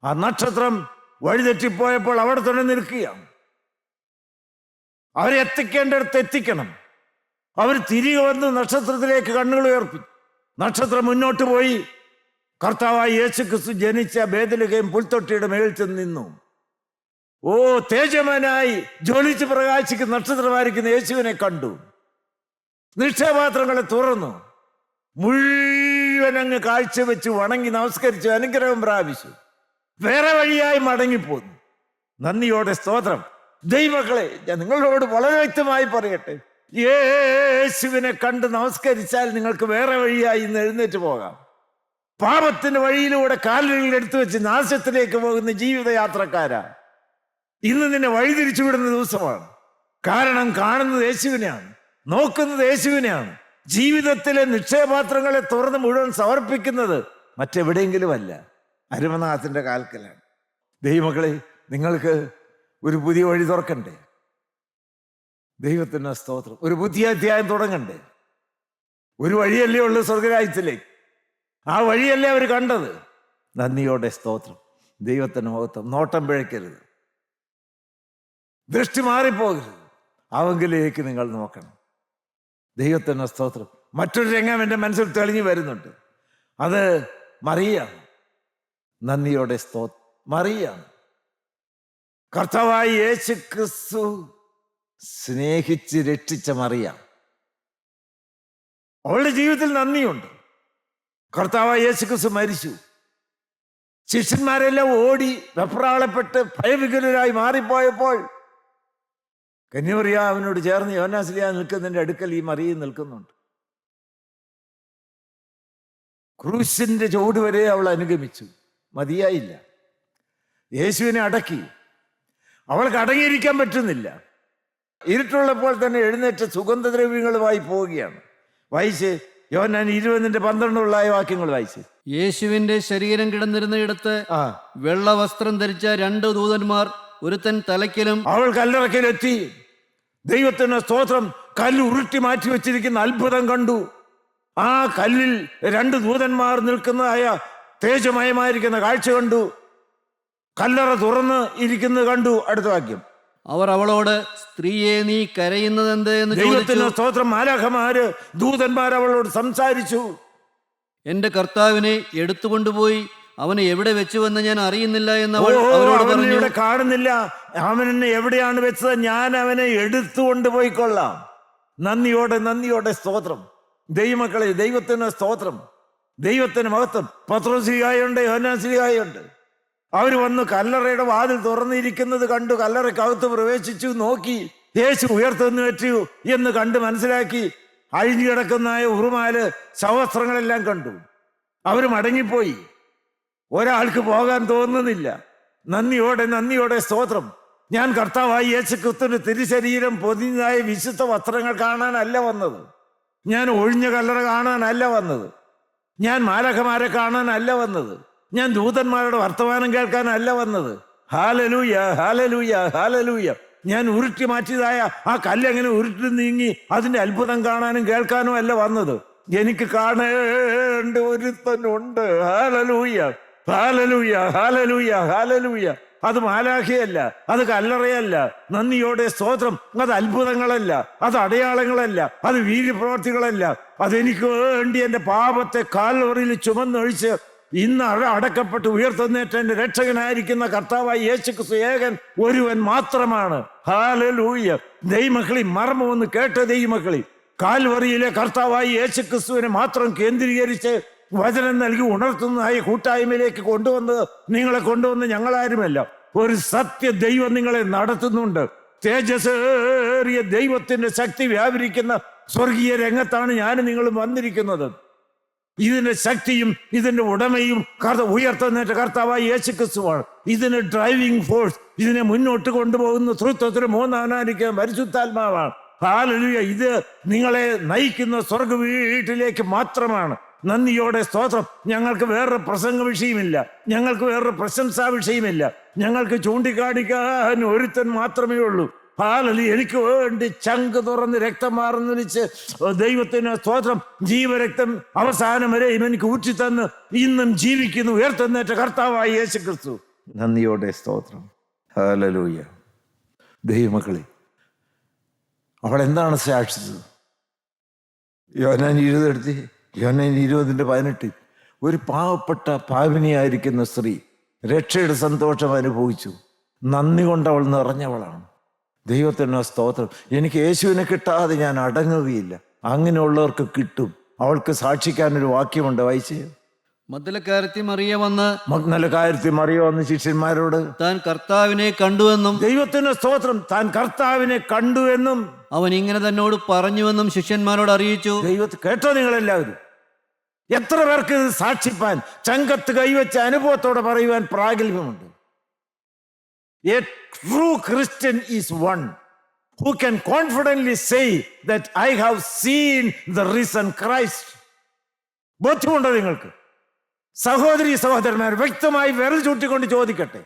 Speaker 2: ആ നക്ഷത്രം വഴിതെറ്റിപ്പോയപ്പോൾ അവിടെ തന്നെ നിൽക്കുകയാണ്. അവരെ എത്തിക്കേണ്ടടുത്ത് എത്തിക്കണം. അവർ തിരികെ വന്ന് നക്ഷത്രത്തിലേക്ക് കണ്ണുകൾ ഉയർപ്പിച്ചു. നക്ഷത്രം മുന്നോട്ട് പോയി കർത്താവായ യേശുക്രിസ്തു ജനിച്ച ബേത്ലഹേം പുൽത്തൊട്ടിയുടെ മേൽ ചെന്ന് നിന്നു. ഓ, തേജമാനായി ജ്വലിച്ച് പ്രകാശിക്കുന്ന നക്ഷത്രമായിരിക്കുന്ന യേശുവിനെ കണ്ടു. നിക്ഷേപാത്രങ്ങളെ തുറന്നു, മുഴുവൻ അങ്ങ് കാഴ്ചവെച്ച് വണങ്ങി നമസ്കരിച്ചു, അനുഗ്രഹം പ്രാപിച്ചു. വേറെ വഴിയായി മടങ്ങിപ്പോന്നു. നന്ദിയോടെ സ്തോത്രം. ദൈവമക്കളെ, ഞാൻ നിങ്ങളോട് വളരെ വ്യക്തമായി പറയട്ടെ, യേശുവിനെ കണ്ട് നമസ്കരിച്ചാൽ നിങ്ങൾക്ക് വേറെ വഴിയായി ഇന്ന് എഴുന്നേറ്റ് പോകാം. പാപത്തിന്റെ വഴിയിലൂടെ കാലുകളിൽ എടുത്തു വെച്ച് നാശത്തിലേക്ക് പോകുന്ന ജീവിതയാത്രക്കാരാ, ഇന്ന് നിന്നെ വഴിതിരിച്ചു വിടുന്ന ദിവസമാണ്. കാരണം കാണുന്നത് യേശുവിനെയാണ്, നോക്കുന്നത് യേശുവിനെയാണ്. ജീവിതത്തിലെ നിക്ഷേപാത്രങ്ങളെ തുറന്ന് മുഴുവൻ സമർപ്പിക്കുന്നത് മറ്റെവിടെയെങ്കിലും അല്ല, അരുമനാഥന്റെ കാൽക്കലാണ്. ദൈവമക്കളെ, നിങ്ങൾക്ക് ഒരു പുതിയ വഴി തുറക്കണ്ടേ? ദൈവത്തിന് സ്തോത്രം. ഒരു പുതിയ അധ്യായം തുടങ്ങണ്ടേ? ഒരു വഴിയല്ലേ ഉള്ളു സ്വർഗരാജ്യത്തിലേക്ക്. ആ വഴിയല്ലേ അവർ കണ്ടത്. നന്ദിയോടെ സ്തോത്രം. ദൈവത്തിന് മഹത്വം. നോട്ടം പിഴയ്ക്കരുത്, ദൃഷ്ടി മാറിപ്പോകരുത്. അവങ്കിലേക്ക് നിങ്ങൾ നോക്കണം. ദൈവത്തിന് സ്തോത്രം. മറ്റൊരു രംഗം എൻ്റെ മനസ്സിൽ തെളിഞ്ഞു വരുന്നുണ്ട്. അത് മറിയാണ്. നന്ദിയോടെ സ്തോത്രം. മറിയാണ്. കർത്താവായ യേശു ക്രിസ്തു സ്നേഹിച്ച് രക്ഷിച്ച മറിയാം. അവളുടെ ജീവിതത്തിൽ നന്ദിയുണ്ട്. കർത്താവായ യേശു ക്രിസ്തു മരിച്ചു. ശിഷ്യന്മാരെല്ലാം ഓടി വെപ്രാളപ്പെട്ട് ഭയവികലരായി മാറിപ്പോയപ്പോൾ കന്യമറിയ അവനോട് ചേർന്ന് യോഹന്നാസ്ലീഹ നിൽക്കുന്നതിന്റെ അടുക്കൽ ഈ മറിയം നിൽക്കുന്നുണ്ട്. ക്രൂശിന്റെ ചുവട് വരെ അവൾ അനുഗമിച്ചു. മതിയായില്ല. യേശുവിനെ അടക്കി. അവൾക്ക് അടങ്ങിയിരിക്കാൻ പറ്റുന്നില്ല. ഇരുട്ടുള്ളപ്പോൾ തന്നെ എഴുന്നേറ്റ് സുഗന്ധദ്രവ്യങ്ങളുമായി പോവുകയാണ്. വായിച്ച് യോഹന്നാൻ 20:12 വാക്യങ്ങൾ വായിച്ച്.
Speaker 3: യേശുവിന്റെ ശരീരം കിടന്നിരുന്നയിടത്ത് വെള്ള വസ്ത്രം ധരിച്ച 2 ദൂതന്മാർ, ഒരുത്തൻ തലയ്ക്കലും. അവൾ
Speaker 2: കല്ലറക്കലെത്തി. ദൈവത്തിന് സ്തോത്രം. കല്ല് ഉരുട്ടി മാറ്റി വെച്ചിരിക്കുന്ന അത്ഭുതം കണ്ടു. ആ കല്ലിൽ 2 ദൂതന്മാർ നിൽക്കുന്നതായ തേജമയമായിരിക്കുന്ന കാഴ്ച കണ്ടു. കല്ലറ തുറന്ന് ഇരിക്കുന്നത് കണ്ടു. അടുത്ത വാക്യം.
Speaker 3: അവർ അവളോട്, സ്ത്രീയെ, നീ കരയുന്നതെന്ത് എന്ന് ചോദിച്ചു.
Speaker 2: ദൈവത്തിന് സ്തോത്രം. മാലാഖമാര്, ദൂതന്മാർ അവളോട് സംസാരിച്ചു.
Speaker 3: എന്റെ കർത്താവിനെ എടുത്തുകൊണ്ടുപോയി അവനെ എവിടെ വെച്ചുവെന്ന് ഞാൻ അറിയുന്നില്ല എന്ന് അവരോട് പറഞ്ഞു.
Speaker 2: കാണുന്നില്ല, അവനെ എവിടെയാണ് വെച്ചത്, ഞാൻ അവനെ എടുത്തുകൊണ്ട് പോയിക്കൊള്ളാം. നന്ദിയോടെ സ്തോത്രം. ദൈവമക്കളെ, ദൈവത്തിന് സ്തോത്രം. ദൈവത്തിന് മഹത്വം. പത്രോസ്ലീഹായുണ്ട്, യോഹന്നാസ്ലീഹായുണ്ട്. അവർ വന്ന് കല്ലറയുടെ വാതിൽ തുറന്നിരിക്കുന്നത് കണ്ടു. കല്ലറയ്ക്കകത്ത് പ്രവേശിച്ചു. നോക്കി. യേശു ഉയർത്തെന്ന് പറ്റൂ എന്ന് കണ്ട് മനസ്സിലാക്കി. അഴിഞ്ഞു കിടക്കുന്ന ഉറുമാല് ശവസ്ത്രങ്ങളെല്ലാം കണ്ടു. അവർ മടങ്ങിപ്പോയി. ഒരാൾക്ക് പോകാൻ തോന്നുന്നില്ല. നന്ദിയോടെ സ്തോത്രം. ഞാൻ കർത്താവായി യേശുക്രിസ്തുവിന്റെ തിരുശരീരം പൊതിഞ്ഞതായ വിശുദ്ധ വസ്ത്രങ്ങൾ കാണാനല്ല വന്നത്. ഞാൻ ഒഴിഞ്ഞ കല്ലറ കാണാനല്ല വന്നത്. ഞാൻ മാലാഖമാരെ കാണാനല്ല വന്നത്. ഞാൻ ദൂതന്മാരുടെ വർത്തമാനം കേൾക്കാനല്ല വന്നത്. ഹല്ലേലൂയ, ഹല്ലേലൂയ, ഹല്ലേലൂയ. ഞാൻ ഉരുട്ടി മാറ്റിയതായ ആ കല്ലെങ്ങനെ ഉരുട്ടി നീങ്ങി അതിന്റെ അത്ഭുതം കാണാനും കേൾക്കാനും അല്ല വന്നത്. എനിക്ക് കാണേണ്ട ഒരുത്തനുണ്ട്. ഹല്ലേലൂയ, ഹല്ലേലൂയ, ഹല്ലേലൂയ, ഹല്ലേലൂയ. അത് മാലാഖയല്ല, അത് കല്ലറയല്ല. നന്ദിയോടെ സ്തോത്രം. അത് അത്ഭുതങ്ങളല്ല, അത് അടയാളങ്ങളല്ല, അത് വീര്യപ്രവർത്തികളല്ല. അതെനിക്ക് വേണ്ടി എൻ്റെ പാപത്തെ കാൽവറിയിൽ ചുമന്നൊഴിച്ച് ഇന്ന് അടക്കപ്പെട്ട് ഉയർത്തെന്നേറ്റ എൻ്റെ രക്ഷകനായിരിക്കുന്ന കർത്താവായി യേശുക്രിസ്തു ഏകൻ ഒരുവൻ മാത്രമാണ്. ഹല്ലേലൂയ. ദൈവമക്കളി, മർമ്മമൊന്ന് കേട്ട ദൈവമക്കളി, കാൽവറിയിലെ കർത്താവായി യേശുക്രിസ്തുവിനെ മാത്രം കേന്ദ്രീകരിച്ച് വചനം നൽകി ഉണർത്തുന്നതായി കൂട്ടായ്മയിലേക്ക് കൊണ്ടുവന്നത് നിങ്ങളെ കൊണ്ടുവന്ന് ഞങ്ങളാരുമല്ല. ഒരു സത്യ ദൈവം നിങ്ങളെ നടത്തുന്നുണ്ട്. തേജസ്സേറിയ ദൈവത്തിന്റെ ശക്തി വ്യാപരിക്കുന്ന സ്വർഗീയ രംഗത്താണ് ഞാനും നിങ്ങളും വന്നിരിക്കുന്നത്. ഇതിന്റെ ശക്തിയും ഇതിന്റെ ഉടമയും ഉയർത്തുന്നേറ്റ കർത്താവായ യേശുക്രിസ്തുവാണ്. ഇതിന് ഡ്രൈവിംഗ് ഫോഴ്സ്, ഇതിനെ മുന്നോട്ട് കൊണ്ടുപോകുന്ന തൃത്വത്തിന് മൂന്നാനായിരിക്കുന്ന പരിശുദ്ധാത്മാവാണ്. ഹല്ലേലൂയ. ഇത് നിങ്ങളെ നയിക്കുന്ന സ്വർഗ വീട്ടിലേക്ക് മാത്രമാണ്. നന്ദിയോടെ സ്തോത്രം. ഞങ്ങൾക്ക് വേറൊരു പ്രസംഗ വിഷയമില്ല, ഞങ്ങൾക്ക് വേറൊരു പ്രശംസാ വിഷയമില്ല. ഞങ്ങൾക്ക് ചൂണ്ടിക്കാണിക്കാൻ ഒരുത്തൻ മാത്രമേ ഉള്ളൂ. ഹല്ലേലൂയ. എനിക്ക് വേണ്ടി ചങ്ക് തുറന്ന് രക്തം മാറുന്നൊലിച്ച് ദൈവത്തിന് സ്തോത്രം. ജീവരക്തം അവസാനം വരെ എനിക്ക് ഊറ്റിത്തന്ന് ഇന്നും ജീവിക്കുന്നു ഉയർത്തെന്നേറ്റ കർത്താവായ യേശുക്രിസ്തു. നന്ദിയോടെ സ്തോത്രം. ഹല്ലേലൂയ. ദൈവമക്കളെ, അവൾ എന്താണ് സാക്ഷിച്ചത്? യോഹന്നാൻ 20 എടുത്ത്, യോഹന്നാൻ 20:18 ഒരു പാവപ്പെട്ട പാപിനിയായിരിക്കുന്ന സ്ത്രീ രക്ഷയുടെ സന്തോഷം അനുഭവിച്ചു. നന്ദി കൊണ്ട് അവൾ നിറഞ്ഞവളാണ്. ദൈവത്തിന് സ്തോത്രം. എനിക്ക് യേശുവിനെ കിട്ടാതെ ഞാൻ അടങ്ങുകയില്ല. അങ്ങനെയുള്ളവർക്ക് കിട്ടും. അവൾക്ക് സാക്ഷിക്കാനൊരു വാക്യമുണ്ട്, വായിച്ച്.
Speaker 3: മഗ്ദലക്കാരത്തി മറിയ വന്ന്
Speaker 2: മഗ്ദലക്കാരത്തി മറിയ വന്ന് ശിഷ്യന്മാരോട്
Speaker 3: താൻ കർത്താവിനെ കണ്ടുവെന്നും,
Speaker 2: ദൈവത്തിന് സ്തോത്രം, താൻ കർത്താവിനെ കണ്ടുവെന്നും
Speaker 3: അവൻ ഇങ്ങനെ തന്നോട് പറഞ്ഞുവെന്നും ശിഷ്യന്മാരോട് അറിയിച്ചു.
Speaker 2: ദൈവത്തെ കേട്ടോ നിങ്ങളെല്ലാവരും? എത്ര പേർക്ക് ഇത് സാക്ഷിപ്പാൻ, ചങ്കത്ത് കൈവച്ച അനുഭവത്തോടെ പറയുവാൻ പ്രാഗൽഭ്യമുണ്ട്? A true Christian is one who can confidently say that I have seen the risen Christ. ബോധ്യമുണ്ടോ നിങ്ങൾക്ക്? സഹോദരി സഹോദരന്മാർ, വ്യക്തമായി വിരൽ ചൂട്ടിക്കൊണ്ട് ചോദിക്കട്ടെ,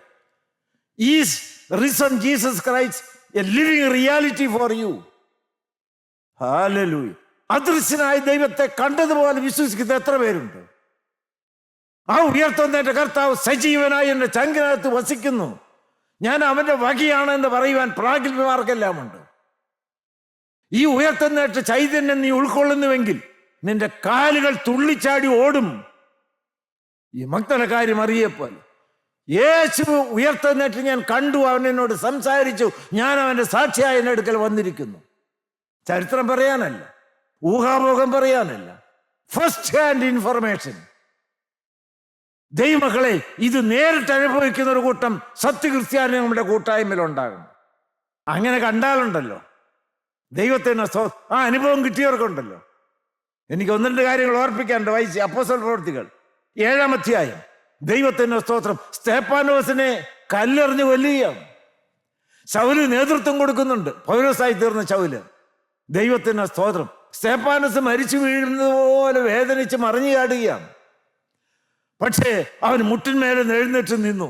Speaker 2: is risen Jesus Christ a living reality for you? ഹല്ലേലൂയ. അദൃശ്യനായ ദൈവത്തെ കണ്ടതുപോലെ വിശ്വസിക്കുന്ന എത്ര പേരുണ്ട്? ആ ഉയർത്തെന്നേറ്റ കർത്താവ് സജീവനായി എൻ്റെ ചങ്കിനകത്ത് വസിക്കുന്നു. ഞാൻ അവന്റെ വകയാണ് എന്ന് പറയുവാൻ പ്രാഗൽഭ്യമാർക്കെല്ലാം ഉണ്ട്. ഈ ഉയർത്തെന്നേറ്റ ചൈതന്യം നീ ഉൾക്കൊള്ളുന്നുവെങ്കിൽ നിന്റെ കാലുകൾ തുള്ളിച്ചാടി ഓടും. ഈ മഗ്ദലക്കാരി മറിയപ്പോൾ യേശു ഉയർത്തെന്നേറ്റ് ഞാൻ കണ്ടു, അവൻ എന്നോട് സംസാരിച്ചു, ഞാൻ അവന്റെ സാക്ഷിയായി എന്റെ അടുക്കൽ വന്നിരിക്കുന്നു. ചരിത്രം പറയാനല്ല, ഊഹാപോഹം പറയാനല്ല, ഫസ്റ്റ് ഹാൻഡ് ഇൻഫർമേഷൻ. ദൈവമക്കളെ, ഇത് നേരിട്ട് അനുഭവിക്കുന്ന ഒരു കൂട്ടം സത്യക്രിസ്ത്യാനി നമ്മുടെ കൂട്ടായ്മയിലുണ്ടാകും. അങ്ങനെ കണ്ടാലുണ്ടല്ലോ ദൈവത്തിന് ആ അനുഭവം കിട്ടിയവർക്കുണ്ടല്ലോ. എനിക്ക് 1-2 കാര്യങ്ങൾ ഓർപ്പിക്കാനുണ്ട്. വായിച്ച് അപ്പോസ്തല പ്രവൃത്തികൾ 7-ാം അധ്യായം. ദൈവത്തിന് സ്തോത്രം. സ്തേഫാനോസിനെ കല്ലെറിഞ്ഞ് കൊല്ലുകയാണ്. ശൗല് നേതൃത്വം കൊടുക്കുന്നുണ്ട്. പൗലോസായി തീർന്ന ശൗല്. ദൈവത്തിന് സ്തോത്രം. സ്തേഫാനോസ് മരിച്ചു വീഴുന്നത് പോലെ വേദനിച്ച് മറിഞ്ഞു ചാടുകയാണ്. പക്ഷേ അവൻ മുട്ടിന്മേലെ എഴുന്നേറ്റ് നിന്നു.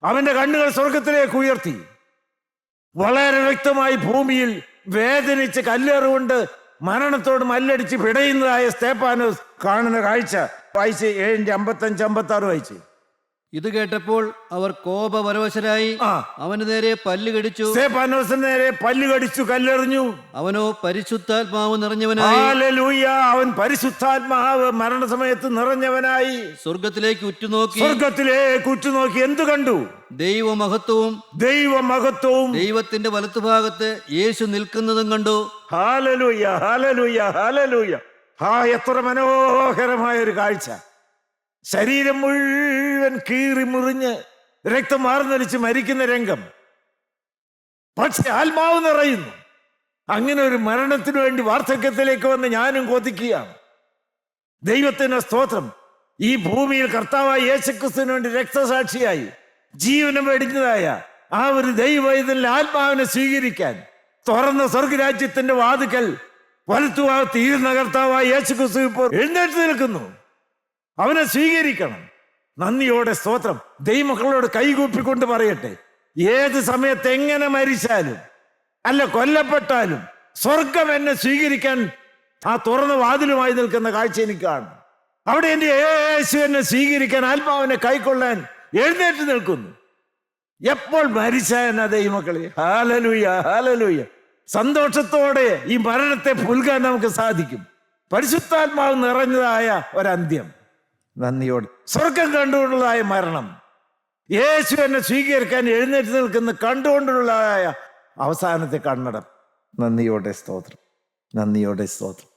Speaker 2: അവന്റെ കണ്ണുകൾ സ്വർഗത്തിലേക്ക് ഉയർത്തി. വളരെ വ്യക്തമായി ഭൂമിയിൽ വേദനിച്ച് കല്ലേറുകൊണ്ട് മരണത്തോട് മല്ലടിച്ച് പിടയുന്നതായ സ്തേഫാനോസ് കാണുന്ന കാഴ്ച വായിച്ച് 7:55-56 വായിച്ച്.
Speaker 3: ഇത് കേട്ടപ്പോൾ അവർ കോപപരവശരായി അവന് നേരെ പല്ല് കടിച്ചു.
Speaker 2: സ്തേഫാനോസിന് നേരെ പല്ല് കടിച്ചു, കല്ലെറിഞ്ഞു.
Speaker 3: അവനോ പരിശുദ്ധാത്മാവ് നിറഞ്ഞവനായി.
Speaker 2: ഹല്ലേലൂയ. അവൻ പരിശുദ്ധാത്മാവ് മരണസമയത്ത് നിറഞ്ഞവനായി സ്വർഗത്തിലേക്ക് ഉറ്റുനോക്കി എന്തു കണ്ടു?
Speaker 3: ദൈവമഹത്വവും ദൈവത്തിന്റെ വലത്തുഭാഗത്ത് യേശു നിൽക്കുന്നതും കണ്ടു.
Speaker 2: ഹല്ലേലൂയ, ഹല്ലേലൂയ, ഹല്ലേലൂയ. എത്ര മനോഹരമായ ഒരു കാഴ്ച. ശരീരം മുഴുവൻ കീറി മുറിഞ്ഞ് രക്തം മാർന്നൊലിച്ച് മരിക്കുന്ന രംഗം. പക്ഷെ ആത്മാവ് നിറയുന്നു. അങ്ങനെ ഒരു മരണത്തിനു വേണ്ടി വാർദ്ധക്യത്തിലേക്ക് വന്ന് ഞാനും കൊതിക്കുകയാണ്. ദൈവത്തിന് സ്തോത്രം. ഈ ഭൂമിയിൽ കർത്താവായ യേശുക്രിസ്തുവിന് വേണ്ടി രക്തസാക്ഷിയായി ജീവനം വെടിഞ്ഞതായ ആ ഒരു ദൈവവൈതലിന്റെ ആത്മാവിനെ സ്വീകരിക്കാൻ തുറന്ന സ്വർഗരാജ്യത്തിന്റെ വാതുക്കൽ വലത്തുഭാഗത്ത് ഇരുന്ന കർത്താവായ യേശുക്രിസ്തു ഇപ്പോൾ എഴുന്നേറ്റ് നിൽക്കുന്നു. അവനെ സ്വീകരിക്കണം. നന്ദിയോടെ സ്തോത്രം. ദൈവമക്കളോട് കൈകൂപ്പിക്കൊണ്ട് പറയട്ടെ, ഏത് സമയത്ത് എങ്ങനെ മരിച്ചാലും അല്ല കൊല്ലപ്പെട്ടാലും സ്വർഗം എന്നെ സ്വീകരിക്കാൻ ആ തുറന്ന വാതിലുമായി നിൽക്കുന്ന കാഴ്ച എനിക്ക് കാണും. അവിടെ എൻ്റെ യേശു എന്നെ സ്വീകരിക്കാൻ ആത്മാവിനെ കൈക്കൊള്ളാൻ എഴുന്നേറ്റ് നിൽക്കുന്നു. എപ്പോൾ മരിച്ചാൽ ദൈവമക്കളെ, ഹല്ലേലൂയ ഹല്ലേലൂയ, സന്തോഷത്തോടെ ഈ മരണത്തെ പുൽകാൻ നമുക്ക് സാധിക്കും. പരിശുദ്ധാത്മാവ് നിറഞ്ഞതായ ഒരന്ത്യം, നന്ദിയോടെ സ്വർഗം കണ്ടുകൊണ്ടുള്ളതായ മരണം, യേശു എന്നെ സ്വീകരിക്കാൻ എഴുന്നേറ്റ് നിൽക്കുന്ന കണ്ടുകൊണ്ടുള്ളതായ അവസാനത്തെ കണ്ണടം. നന്ദിയോടെ സ്തോത്രം, നന്ദിയോടെ സ്തോത്രം.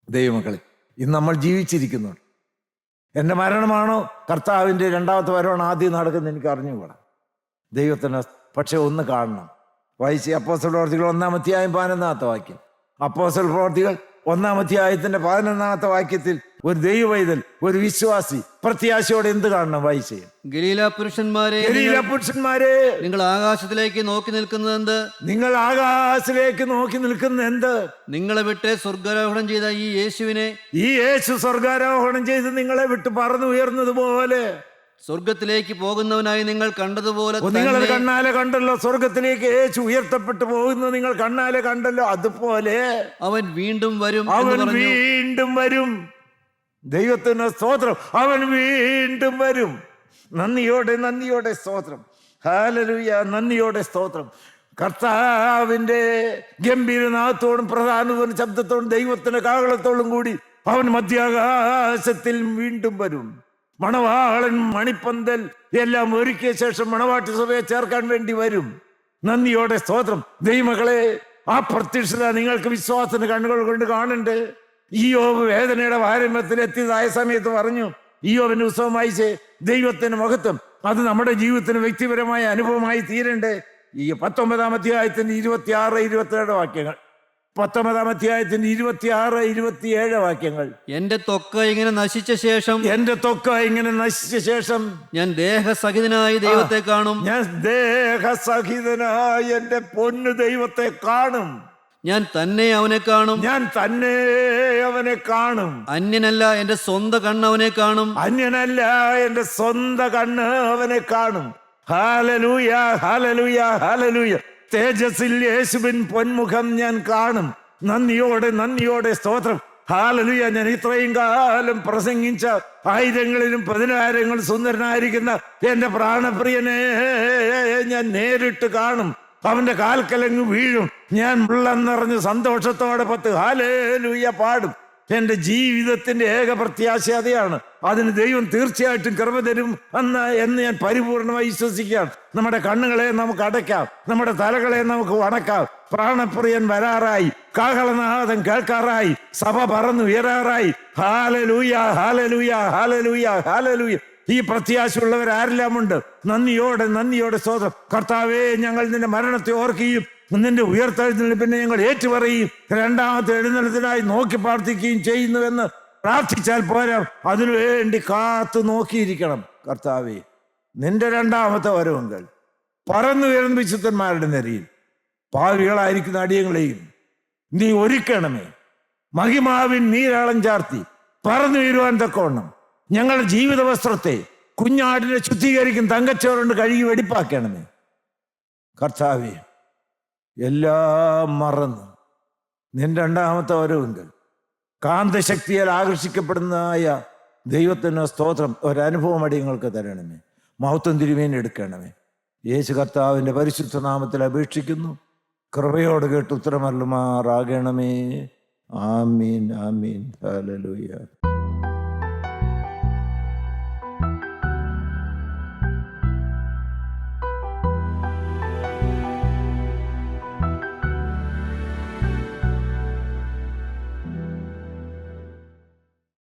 Speaker 2: ദൈവമക്കളെ, ഇന്ന് നമ്മൾ ജീവിച്ചിരിക്കുന്നുണ്ട്. എൻ്റെ മരണമാണോ കർത്താവിൻ്റെ രണ്ടാമത്തെ വരവാണ് ആദ്യം നടക്കുന്നത് എനിക്ക് അറിഞ്ഞുകൂടാ. ദൈവത്തിന് പക്ഷെ ഒന്ന് കാണണം. വായിച്ച് അപ്പോസ്തല പ്രവൃത്തികൾ 1-ാം അധ്യായം 11-ാമത്തെ വാക്യം. അപ്പോസ്തല പ്രവൃത്തികൾ 1-ാം അധ്യായത്തിന്റെ 11-ാമത്തെ വാക്യത്തിൽ ഒരു ദൈവവൈതൽ, ഒരു വിശ്വാസി പ്രത്യാശയോടെ എന്ത് കാണണം? വായിച്ചേ.
Speaker 3: ഗലീല പുരുഷന്മാരെ, നിങ്ങൾ ആകാശത്തിലേക്ക് നോക്കി നിൽക്കുന്നത് എന്ത്? നിങ്ങൾ
Speaker 2: ആകാശത്തിലേക്ക് നോക്കി നിൽക്കുന്നത് എന്ത്?
Speaker 3: നിങ്ങളെ വിട്ട് സ്വർഗാരോഹണം ചെയ്ത ഈ യേശുവിനെ,
Speaker 2: ഈ യേശു സ്വർഗാരോഹണം ചെയ്ത് നിങ്ങളെ വിട്ട് പറന്നു ഉയർന്നതുപോലെ
Speaker 3: സ്വർഗത്തിലേക്ക് പോകുന്നവനായി നിങ്ങൾ കണ്ടതുപോലെ
Speaker 2: നിങ്ങൾ കണ്ണാലെ കണ്ടല്ലോ. സ്വർഗത്തിലേക്ക് യേശു ഉയർത്തപ്പെട്ടു പോകുന്നത് നിങ്ങൾ കണ്ണാലെ കണ്ടല്ലോ. അതുപോലെ അവൻ വീണ്ടും വരും, അവൻ വീണ്ടും വരും. ദൈവത്തിന് സ്തോത്രം, അവൻ വീണ്ടും വരും. നന്ദിയോടെ നന്ദിയോടെ സ്തോത്രം, ഹല്ലേലൂയ, നന്ദിയോടെ സ്തോത്രം. കർത്താവിന്റെ ഗംഭീരനാഥത്തോടും പ്രധാന ശബ്ദത്തോടും ദൈവത്തിന്റെ കാഹളത്തോടും കൂടി അവൻ മധ്യാകാശത്തിൽ വീണ്ടും വരും. മണവാളൻ മണിപ്പന്തൽ എല്ലാം ഒരുക്കിയ ശേഷം മണവാട്ടി സഭയെ ചേർക്കാൻ വേണ്ടി വരും. നന്ദിയോടെ സ്തോത്രം. ദൈവമക്കളെ, ആ പ്രത്യക്ഷത നിങ്ങൾക്ക് വിശ്വാസത്തിന് കണ്ണുകൾ കൊണ്ട് കാണണ്ടേ. ഇയ്യോബ് വേദനയുടെ പാരമ്യത്തിൽ എത്തിയതായ സമയത്ത് പറഞ്ഞു, ഇയ്യോബിന്റെ പുസ്തകം വായിച്ച് ദൈവത്തിന്റെ മഹത്വം അത് നമ്മുടെ ജീവിതത്തിന് വ്യക്തിപരമായ അനുഭവമായി തീരണ്ടേ. ഈ 19-ാം അധ്യായത്തിന്റെ 26-27 വാക്യങ്ങൾ, 19-ാം അധ്യായത്തിന്റെ 26-27 വാക്യങ്ങൾ.
Speaker 3: എന്റെ ത്വക്ക് ഇങ്ങനെ നശിച്ച ശേഷം,
Speaker 2: എന്റെ ത്വക്ക് ഇങ്ങനെ നശിച്ച ശേഷം ഞാൻ
Speaker 3: ദേഹസഹിതനായി ദൈവത്തെ കാണും.
Speaker 2: ഞാൻ ദേഹസഹിതനായി എന്റെ പൊന്നു ദൈവത്തെ കാണും.
Speaker 3: ഞാൻ തന്നെ അവനെ കാണും,
Speaker 2: ഞാൻ തന്നെ അവനെ കാണും.
Speaker 3: അന്യനല്ല, എന്റെ സ്വന്തം കണ്ണ് അവനെ കാണും.
Speaker 2: അന്യനല്ല, എന്റെ സ്വന്തം കണ്ണ് അവനെ കാണും. ഹല്ലേലൂയ ഹല്ലേലൂയ ഹല്ലേലൂയ. തേജസ്സിൽ യേശുവിൻ പൊന്മുഖം ഞാൻ കാണും. നന്ദിയോടെ നന്ദിയോടെ സ്തോത്രം, ഹല്ലേലൂയ. ഞാൻ ഇത്രയും കാലം പ്രസംഗിച്ച ആയിരങ്ങളിലും 10,000 സുന്ദരനായിരിക്കുന്ന എന്റെ പ്രാണപ്രിയനെ ഞാൻ നേരിട്ട് കാണും. അവന്റെ കാൽക്കലങ്ങ് വീഴും. ഞാൻ ഉള്ളം നിറഞ്ഞ് സന്തോഷത്തോടെ 10 ഹല്ലേലൂയ പാടും. എന്റെ ജീവിതത്തിന്റെ ഏക പ്രത്യാശ അതെയാണ്. അതിന് ദൈവം തീർച്ചയായിട്ടും കൃപ തരും എന്ന് ഞാൻ പരിപൂർണമായി വിശ്വസിക്കുകയാണ്. നമ്മുടെ കണ്ണുകളെ നമുക്ക് അടയ്ക്കാം, നമ്മുടെ തലകളെ നമുക്ക് വണക്കാം. പ്രാണപ്രിയൻ വരാറായി, കാഹളനാദം കേൾക്കാറായി, സഭ പറന്നുയരാറായി. ഹല്ലേലൂയ ഹല്ലേലൂയ ഹല്ലേലൂയ ഹല്ലേലൂയ. ഈ പ്രത്യാശയുള്ളവർ ആരെല്ലാം ഉണ്ട്? നന്ദിയോടെ നന്ദിയോടെ സ്തോത്രം. കർത്താവേ, ഞങ്ങൾ നിന്റെ മരണത്തെ ഓർക്കുകയും നിന്റെ ഉയർത്തെഴുന്നേൽപ്പിനെ ഞങ്ങൾ ഏറ്റുപറയും രണ്ടാമത്തെ എഴുന്നേൽപ്പിനായി നോക്കി പ്രാർത്ഥിക്കുകയും ചെയ്യുന്നുവെന്ന് പ്രാർത്ഥിച്ചാൽ പോരാ, അതിനുവേണ്ടി കാത്തു നോക്കിയിരിക്കണം. കർത്താവേ, നിന്റെ രണ്ടാമത്തെ വരവെങ്കിൽ പറന്നുയർന്ന വിശുദ്ധന്മാരുടെ നിരയിൽ പാവികളായിരിക്കുന്ന അടിയങ്ങളെയും നീ ഒരുക്കണമേ. മഹിമാവിൻ നീരാളം ചാർത്തി പറന്നുയരുവാൻ തക്കവണ്ണം ഞങ്ങളുടെ ജീവിത വസ്ത്രത്തെ കുഞ്ഞാടിനെ ശുദ്ധീകരിക്കും തങ്കച്ചോറുകൊണ്ട് കഴുകി വെടിപ്പാക്കണമേ. കർത്താവേ, എല്ലാം മറന്ന് നിന്റെ രണ്ടാമത്തെ വരവെങ്കിൽ കാന്തശക്തിയാൽ ആകർഷിക്കപ്പെടുന്നതായ ദൈവത്തിന് സ്തോത്രം ഒരനുഭവം അടിയങ്ങൾക്ക് തരണമേ. മഹത്വം തിരുമേനി എടുക്കണമേ. യേശു കർത്താവിൻ്റെ പരിശുദ്ധ നാമത്തിൽ അപേക്ഷിക്കുന്നു. കൃപയോട് കേട്ട് ഉത്തരമരുളുമാറാകണമേ. ആമീൻ ആമീൻ. ഹല്ലേലൂയ.